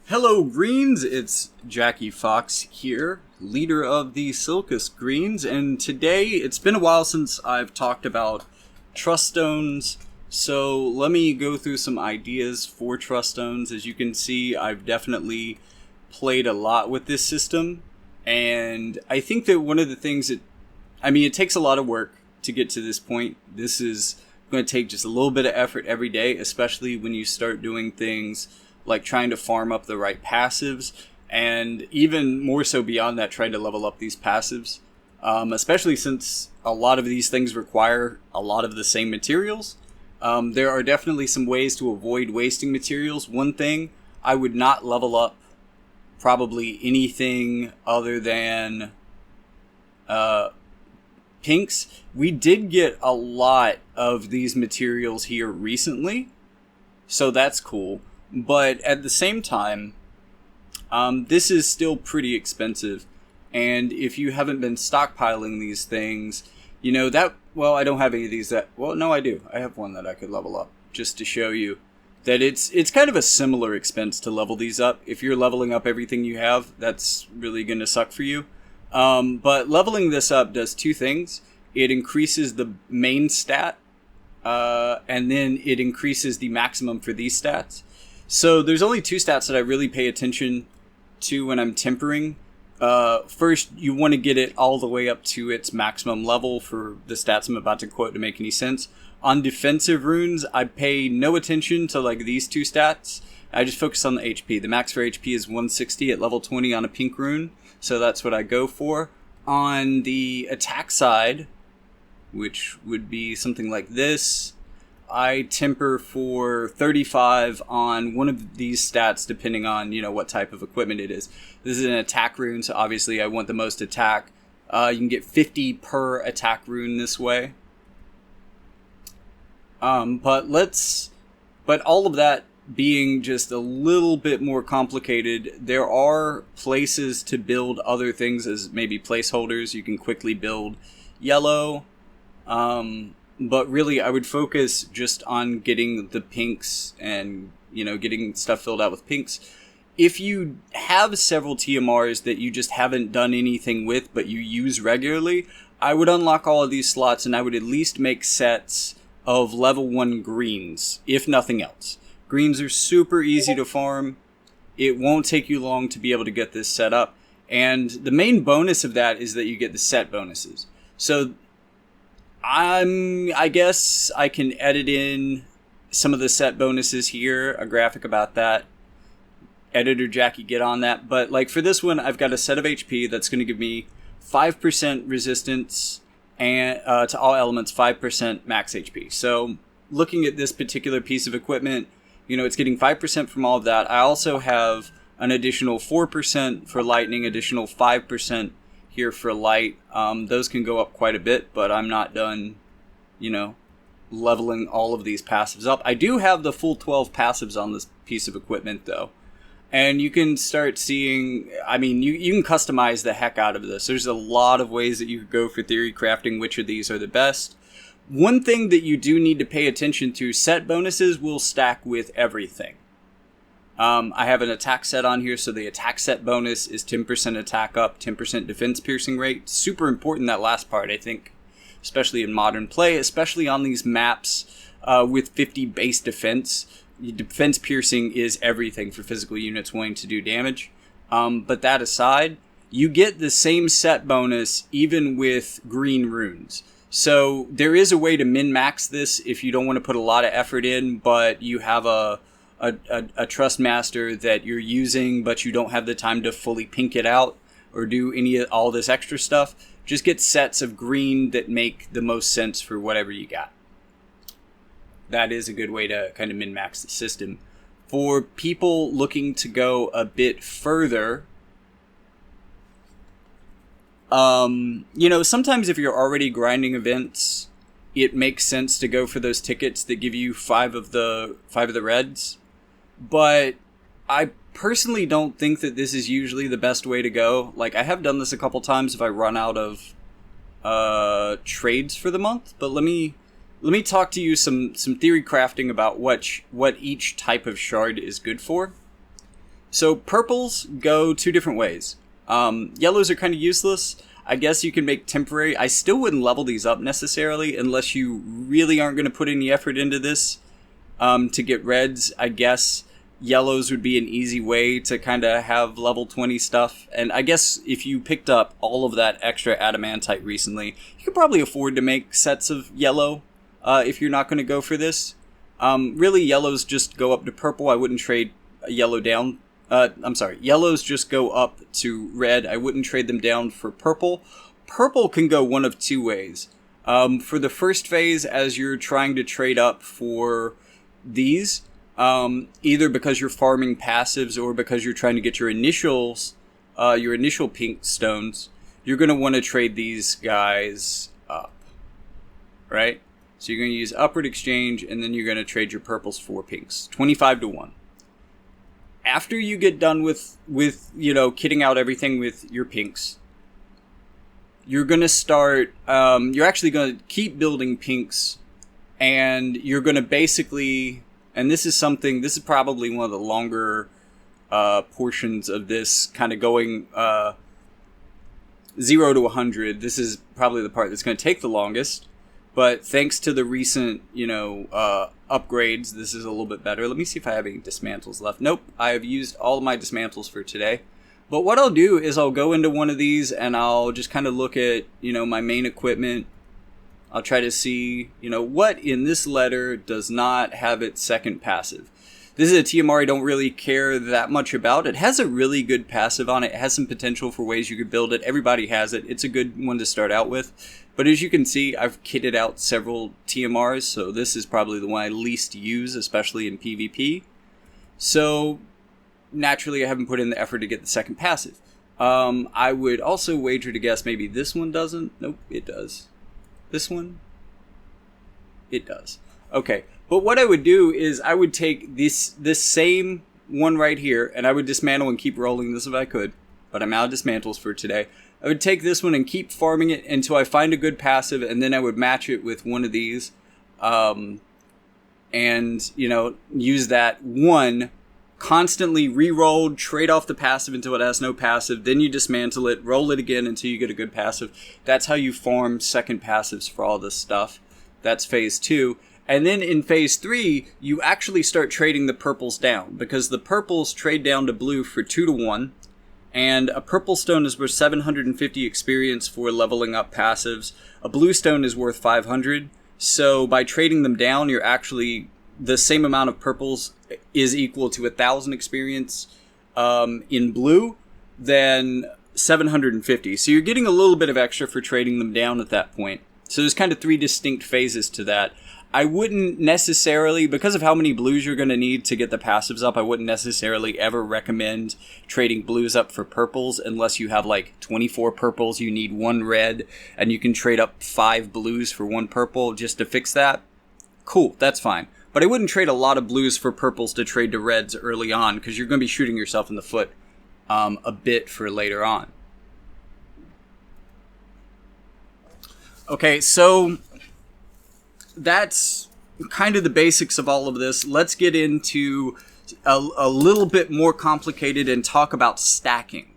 Hello, Greens! It's Jackie Fox here, leader of the Silkus Greens, and today it's been a while since I've talked about trust stones, so let me go through some ideas for trust stones. As you can see, I've definitely played a lot with this system, and I think that one of the things it takes a lot of work to get to this point. This is going to take just a little bit of effort every day, especially when you start doing things like trying to farm up the right passives, and even more so beyond that, trying to level up these passives, especially since a lot of these things require a lot of the same materials. There are definitely some ways to avoid wasting materials. One thing, I would not level up probably anything other than pinks. We did get a lot of these materials here recently, so that's cool. But at the same time, this is still pretty expensive. And if you haven't been stockpiling these things, I don't have any of these no, I do. I have one that I could level up just to show you that it's kind of a similar expense to level these up. If you're leveling up everything you have, that's really going to suck for you. But leveling this up does two things. It increases the main stat, and then it increases the maximum for these stats. So there's only two stats that I really pay attention to when I'm tempering. First, you want to get it all the way up to its maximum level for the stats I'm about to quote to make any sense. On defensive runes, I pay no attention to these two stats. I just focus on the HP. The max for HP is 160 at level 20 on a pink rune, so that's what I go for. On the attack side, which would be something like this, I temper for 35 on one of these stats depending on, what type of equipment it is. This is an attack rune, so obviously I want the most attack. You can get 50 per attack rune this way. But all of that being just a little bit more complicated, there are places to build other things as maybe placeholders. You can quickly build yellow. But really, I would focus just on getting the pinks and, getting stuff filled out with pinks. If you have several TMRs that you just haven't done anything with, but you use regularly, I would unlock all of these slots and I would at least make sets of level 1 greens, if nothing else. Greens are super easy to farm. It won't take you long to be able to get this set up. And the main bonus of that is that you get the set bonuses. So I guess I can edit in some of the set bonuses here, a graphic about that. Editor Jackie, get on that. But for this one, I've got a set of HP that's going to give me 5% resistance and to all elements, 5% max HP. So looking at this particular piece of equipment, it's getting 5% from all of that. I also have an additional 4% for lightning, additional 5% here for light. Those can go up quite a bit, but I'm not done, leveling all of these passives up. I do have the full 12 passives on this piece of equipment, though. And you can start seeing, you can customize the heck out of this. There's a lot of ways that you could go for theory crafting which of these are the best. One thing that you do need to pay attention to, set bonuses will stack with everything. I have an attack set on here, so the attack set bonus is 10% attack up, 10% defense piercing rate. Super important, that last part, I think, especially in modern play, especially on these maps with 50 base defense. Defense piercing is everything for physical units wanting to do damage. But that aside, you get the same set bonus even with green runes. So there is a way to min-max this if you don't want to put a lot of effort in, but you have a trust master that you're using, but you don't have the time to fully pink it out or do all this extra stuff. Just get sets of green that make the most sense for whatever you got. That is a good way to kind of min-max the system. For people looking to go a bit further, sometimes if you're already grinding events, it makes sense to go for those tickets that give you 5 of the reds. But I personally don't think that this is usually the best way to go. I have done this a couple times if I run out of trades for the month, but let me talk to you some theory crafting about what each type of shard is good for. So purples go two different ways. Yellows are kind of useless. I guess you can make temporary. I still wouldn't level these up necessarily unless you really aren't going to put any effort into this. To get reds, I guess yellows would be an easy way to kind of have level 20 stuff. And I guess if you picked up all of that extra adamantite recently, you could probably afford to make sets of yellow if you're not going to go for this. Really, yellows just go up to purple. I wouldn't trade a yellow down. Yellows just go up to red. I wouldn't trade them down for purple. Purple can go one of two ways. For the first phase, as you're trying to trade up for these, either because you're farming passives or because you're trying to get your initial pink stones, you're going to want to trade these guys up, right? So you're going to use upward exchange, and then you're going to trade your purples for pinks, 25 to 1. After you get done with kitting out everything with your pinks, you're going to start, you're actually going to keep building pinks, and you're going to basically, and this is probably one of the longer portions of this, kind of going 0 to 100. This is probably the part that's going to take the longest. But thanks to the recent, upgrades, this is a little bit better. Let me see if I have any dismantles left. Nope, I have used all of my dismantles for today. But what I'll do is I'll go into one of these and I'll just kind of look at, my main equipment. I'll try to see, what in this letter does not have its second passive. This is a TMR I don't really care that much about. It has a really good passive on it. It has some potential for ways you could build it. Everybody has it. It's a good one to start out with. But as you can see, I've kitted out several TMRs, so this is probably the one I least use, especially in PvP. So, naturally, I haven't put in the effort to get the second passive. I would also wager to guess maybe this one doesn't. Nope, it does. This one? It does. Okay, but what I would do is I would take this same one right here, and I would dismantle and keep rolling this if I could. But I'm out of dismantles for today. I would take this one and keep farming it until I find a good passive, and then I would match it with one of these. And, use that one, constantly re-rolled, trade off the passive until it has no passive, then you dismantle it, roll it again until you get a good passive. That's how you farm second passives for all this stuff. That's phase 2. And then in phase 3, you actually start trading the purples down, because the purples trade down to blue for 2 to 1. And a purple stone is worth 750 experience for leveling up passives. A blue stone is worth 500. So by trading them down, you're actually, the same amount of purples is equal to 1,000 experience in blue than 750. So you're getting a little bit of extra for trading them down at that point. So there's kind of 3 distinct phases to that. I wouldn't necessarily, because of how many blues you're going to need to get the passives up, I wouldn't necessarily ever recommend trading blues up for purples unless you have like 24 purples, you need 1 red, and you can trade up 5 blues for 1 purple just to fix that. Cool, that's fine. But I wouldn't trade a lot of blues for purples to trade to reds early on, because you're going to be shooting yourself in the foot a bit for later on. Okay, so that's kind of the basics of all of this. Let's get into a little bit more complicated and talk about stacking.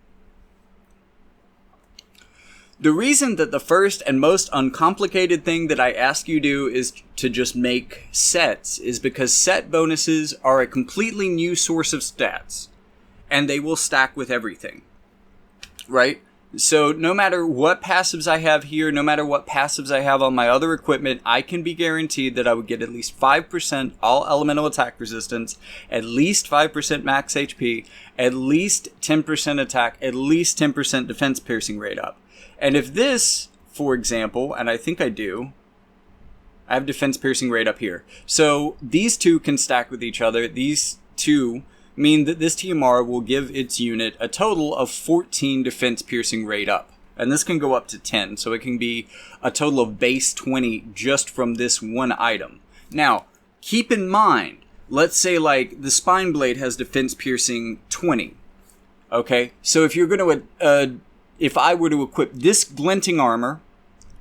The reason that the first and most uncomplicated thing that I ask you to do is to just make sets is because set bonuses are a completely new source of stats, and they will stack with everything, right? So no matter what passives I have here, no matter what passives I have on my other equipment, I can be guaranteed that I would get at least 5% all elemental attack resistance, at least 5% max HP, at least 10% attack, at least 10% defense piercing rate up. And if this, for example, and I think I do, I have defense piercing rate up here. So these two can stack with each other. These two mean that this TMR will give its unit a total of 14 defense piercing rate up. And this can go up to 10, so it can be a total of base 20 just from this one item. Now, keep in mind, let's say like the spine blade has defense piercing 20. Okay, so if you're going to, if I were to equip this glinting armor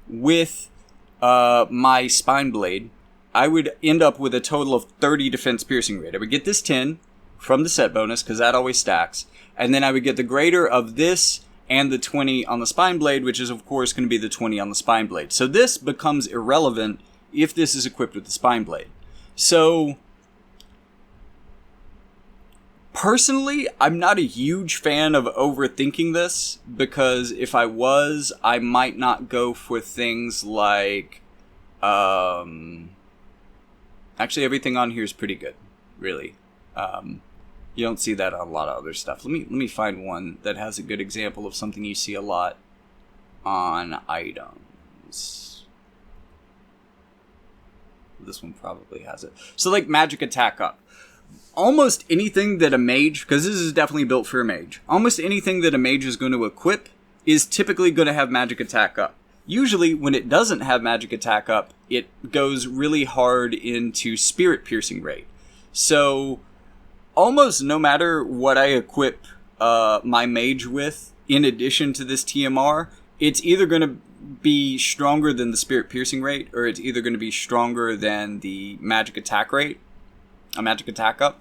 with my spine blade, I would end up with a total of 30 defense piercing rate. I would get this 10, from the set bonus, because that always stacks. And then I would get the greater of this and the 20 on the spine blade, which is of course going to be the 20 on the spine blade. So this becomes irrelevant if this is equipped with the spine blade. So personally, I'm not a huge fan of overthinking this, because if I was, I might not go for things like... Actually, everything on here is pretty good, really. You don't see that on a lot of other stuff. Let me find one that has a good example of something you see a lot on items. This one probably has it. So, like, magic attack up. Almost anything that a mage, because this is definitely built for a mage, almost anything that a mage is going to equip is typically going to have magic attack up. Usually, when it doesn't have magic attack up, it goes really hard into spirit piercing rate. So, almost no matter what I equip my mage with, in addition to this TMR, it's either going to be stronger than the spirit piercing rate, or it's either going to be stronger than the magic attack rate, a magic attack up.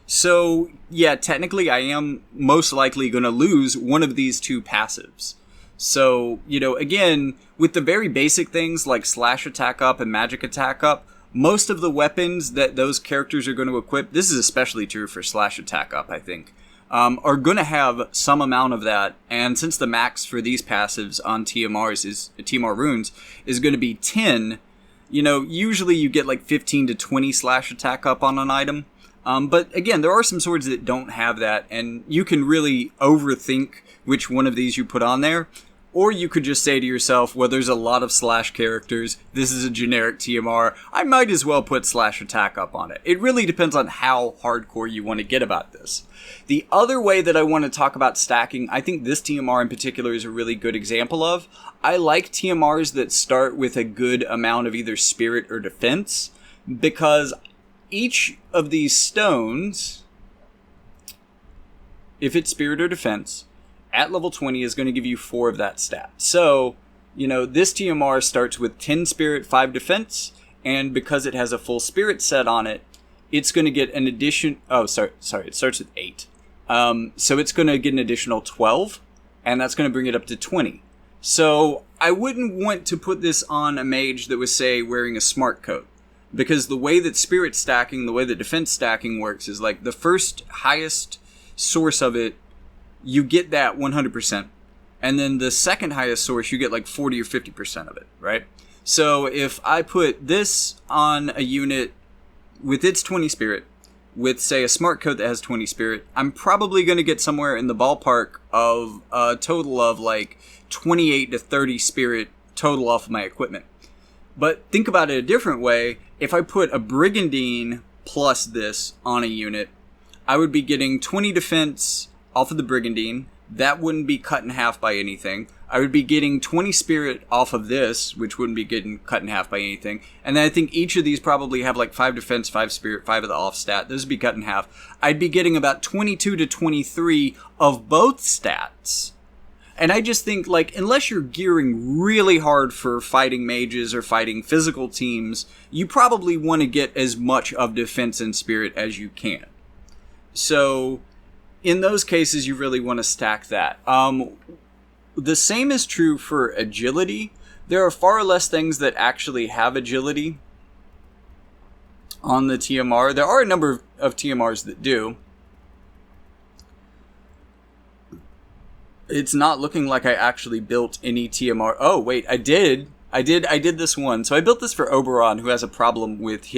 So, yeah, technically I am most likely going to lose one of these two passives. So, you know, again, with the very basic things like slash attack up and magic attack up, most of the weapons that those characters are going to equip, this is especially true for slash attack up, I think, are going to have some amount of that. And since the max for these passives on TMR runes is going to be 10, you know, usually you get like 15 to 20 slash attack up on an item. But again, there are some swords that don't have that, and you can really overthink which one of these you put on there. Or you could just say to yourself, well, there's a lot of slash characters. This is a generic TMR. I might as well put slash attack up on it. It really depends on how hardcore you want to get about this. The other way that I want to talk about stacking, I think this TMR in particular is a really good example of. I like TMRs that start with a good amount of either spirit or defense, because each of these stones, if it's spirit or defense, at level 20 is going to give you 4 of that stat. So, you know, this TMR starts with 10 spirit, 5 defense, and because it has a full spirit set on it, it's going to get an addition... Oh, sorry, it starts with 8. So it's going to get an additional 12, and that's going to bring it up to 20. So I wouldn't want to put this on a mage that was, say, wearing a smart coat, because the way that spirit stacking, the way that defense stacking works is like the first highest source of it, you get that 100%. And then the second highest source, you get like 40 or 50% of it, right? So if I put this on a unit with its 20 spirit, with, say, a smart coat that has 20 spirit, I'm probably going to get somewhere in the ballpark of a total of like 28 to 30 spirit total off of my equipment. But think about it a different way. If I put a Brigandine plus this on a unit, I would be getting 20 defense off of the Brigandine. That wouldn't be cut in half by anything. I would be getting 20 spirit off of this, which wouldn't be getting cut in half by anything. And then I think each of these probably have like 5 defense, 5 spirit, 5 of the off stat. Those would be cut in half. I'd be getting about 22 to 23 of both stats. And I just think, like, unless you're gearing really hard for fighting mages or fighting physical teams, you probably want to get as much of defense and spirit as you can. So in those cases, you really want to stack that. The same is true for agility. There are far less things that actually have agility on the TMR. There are a number of TMRs that do. It's not looking like I actually built any TMR. Oh, wait, I did this one. So I built this for Oberon, who has a problem with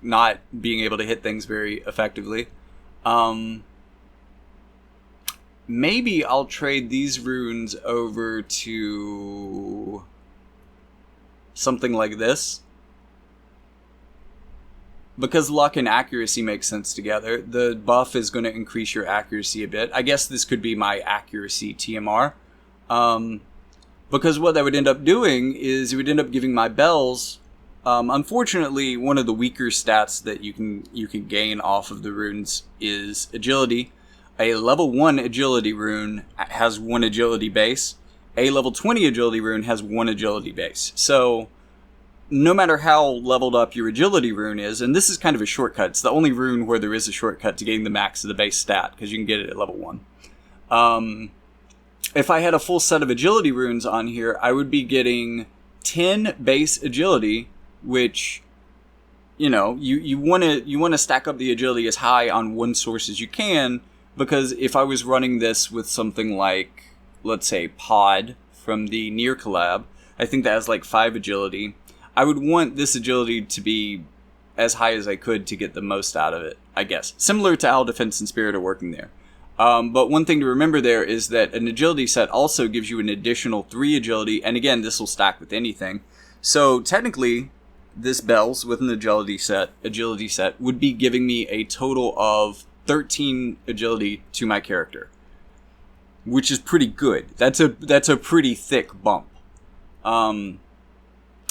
not being able to hit things very effectively. Maybe I'll trade these runes over to something like this. Because luck and accuracy make sense together, the buff is going to increase your accuracy a bit. I guess this could be my accuracy TMR. Because what that would end up doing is it would end up giving my bells... unfortunately, one of the weaker stats that you can gain off of the runes is agility. A level 1 agility rune has 1 agility base. A level 20 agility rune has 1 agility base. So no matter how leveled up your agility rune is, and this is kind of a shortcut. It's the only rune where there is a shortcut to getting the max of the base stat, because you can get it at level 1. If I had a full set of agility runes on here, I would be getting 10 base agility, which, you know, you want to stack up the agility as high on one source as you can, because if I was running this with something like, let's say, Pod from the Nier collab, I think that has like 5 agility. I would want this agility to be as high as I could to get the most out of it, I guess. Similar to how Defense and Spirit are working there. But one thing to remember there is that an agility set also gives you an additional 3 agility, and again, this will stack with anything. So technically, this Bells with an agility set would be giving me a total of 13 agility to my character, which is pretty good. That's a pretty thick bump.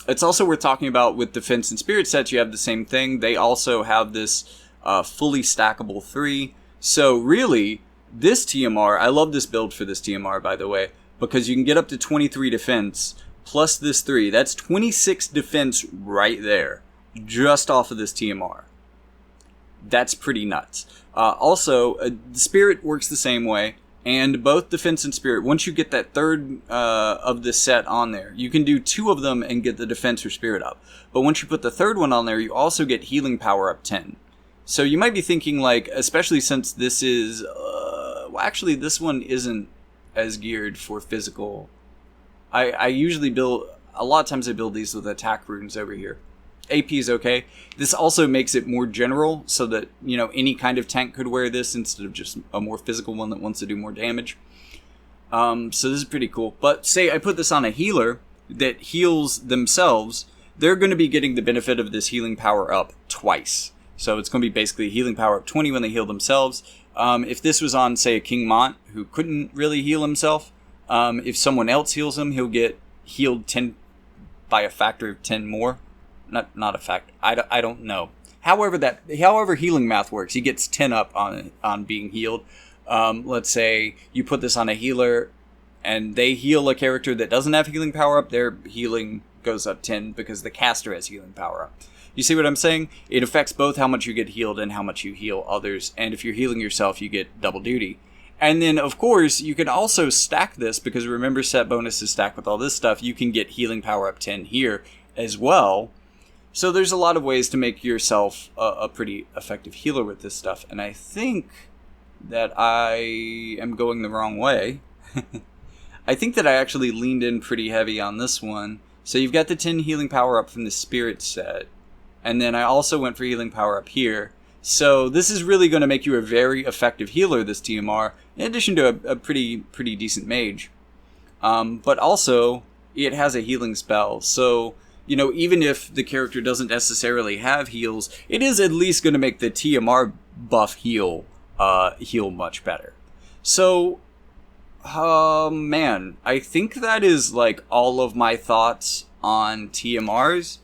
It's also worth talking about with Defense and Spirit sets, you have the same thing. They also have this fully stackable 3. So really, this TMR, I love this build for this TMR, by the way, because you can get up to 23 defense plus this 3. That's 26 defense right there, just off of this TMR. That's pretty nuts. Also, Spirit works the same way. And both Defense and Spirit, once you get that third of the set on there, you can do 2 of them and get the Defense or Spirit up. But once you put the third one on there, you also get Healing Power up 10. So you might be thinking, like, especially since this is... well, actually, this one isn't as geared for physical. I usually build... A lot of times I build these with attack runes over here. AP is okay. This also makes it more general, so that, you know, any kind of tank could wear this instead of just a more physical one that wants to do more damage. So this is pretty cool. But say I put this on a healer that heals themselves, they're going to be getting the benefit of this healing power up twice. So it's going to be basically healing power up 20 when they heal themselves. If this was on, say, a King Mont who couldn't really heal himself, if someone else heals him, he'll get healed 10 by a factor of 10 more. Not a fact. I don't know. However healing math works, he gets 10 up on being healed. Let's say you put this on a healer, and they heal a character that doesn't have healing power up. Their healing goes up 10 because the caster has healing power up. You see what I'm saying? It affects both how much you get healed and how much you heal others. And if you're healing yourself, you get double duty. And then, of course, you can also stack this, because remember, set bonuses stack with all this stuff. You can get healing power up 10 here as well. So there's a lot of ways to make yourself a pretty effective healer with this stuff. And I think that I am going the wrong way. I think that I actually leaned in pretty heavy on this one. So you've got the 10 healing power up from the Spirit set. And then I also went for healing power up here. So this is really going to make you a very effective healer, this TMR, in addition to a pretty decent mage. But also, it has a healing spell. So... you know, even if the character doesn't necessarily have heals, it is at least going to make the TMR buff heal much better. So, man, I think that is, like, all of my thoughts on TMRs.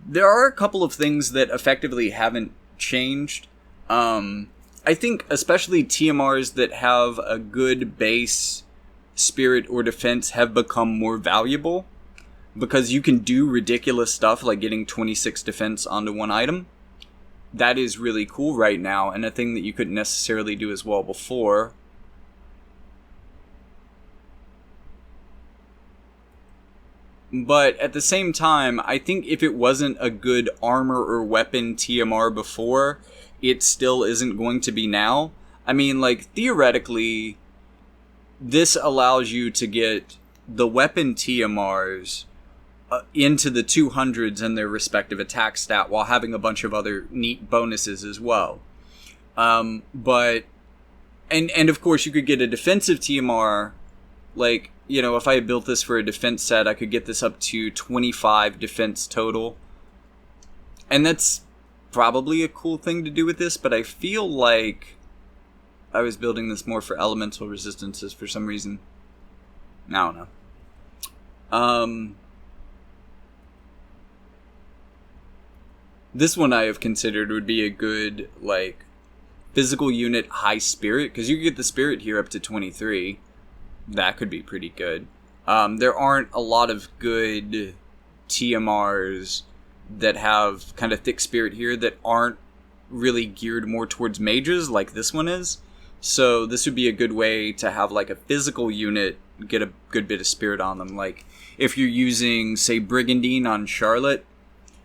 There are a couple of things that effectively haven't changed. I think especially TMRs that have a good base spirit or defense have become more valuable, because you can do ridiculous stuff like getting 26 defense onto one item. That is really cool right now, and a thing that you couldn't necessarily do as well before. But at the same time, I think if it wasn't a good armor or weapon TMR before, it still isn't going to be now. I mean, like, theoretically, this allows you to get the weapon TMRs into the 200s and their respective attack stat while having a bunch of other neat bonuses as well. But of course you could get a defensive TMR, like, you know, if I had built this for a defense set, I could get this up to 25 defense total. And that's probably a cool thing to do with this, but I feel like I was building this more for elemental resistances for some reason. I don't know. This one I have considered would be a good, like, physical unit high spirit, because you could get the spirit here up to 23. That could be pretty good. There aren't a lot of good TMRs that have kind of thick spirit here that aren't really geared more towards mages like this one is. So this would be a good way to have like a physical unit get a good bit of spirit on them. Like if you're using, say, Brigandine on Charlotte,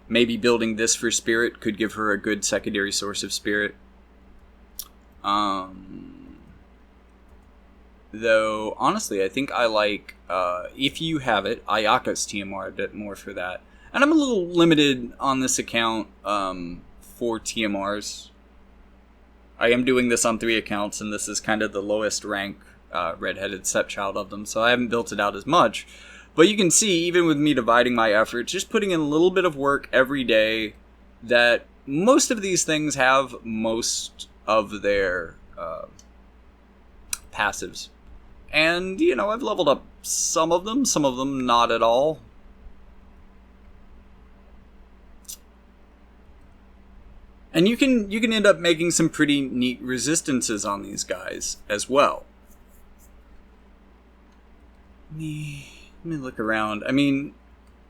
maybe building this for spirit could give her a good secondary source of spirit. Though, honestly, I think I like, if you have it, Ayaka's TMR a bit more for that. And I'm a little limited on this account for TMRs. I am doing this on 3 accounts, and this is kind of the lowest rank redheaded stepchild of them, so I haven't built it out as much. But you can see, even with me dividing my efforts, just putting in a little bit of work every day, that most of these things have most of their passives. And, you know, I've leveled up some of them not at all. And you can end up making some pretty neat resistances on these guys as well. Let me look around. I mean,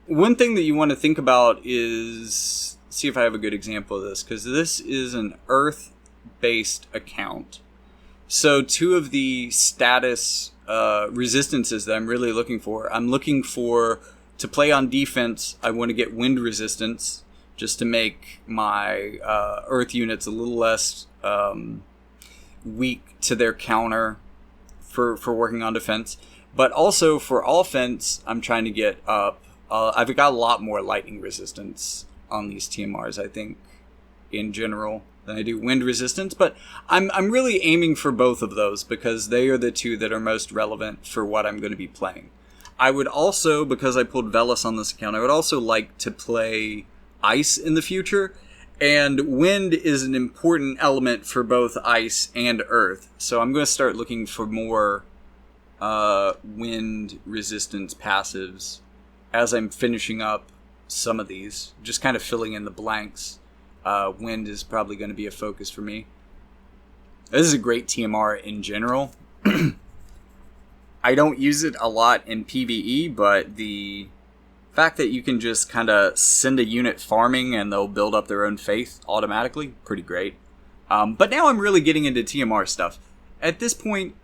one thing that you want to think about is, see if I have a good example of this, because this is an Earth-based account. So 2 of the status resistances that I'm really looking for, to play on defense, I want to get wind resistance, just to make my Earth units a little less weak to their counter for working on defense. But also for offense, I'm trying to get up. I've got a lot more lightning resistance on these TMRs, I think, in general, than I do wind resistance. But I'm really aiming for both of those because they are the 2 that are most relevant for what I'm going to be playing. I would also, because I pulled Velas on this account, I would also like to play ice in the future. And wind is an important element for both ice and earth. So I'm going to start looking for more wind resistance passives as I'm finishing up some of these, just kind of filling in the blanks. Wind is probably going to be a focus for me. This is a great TMR in general. I don't use it a lot in PvE, but the fact that you can just kind of send a unit farming and they'll build up their own faith automatically, pretty great. But now I'm really getting into TMR stuff. At this point,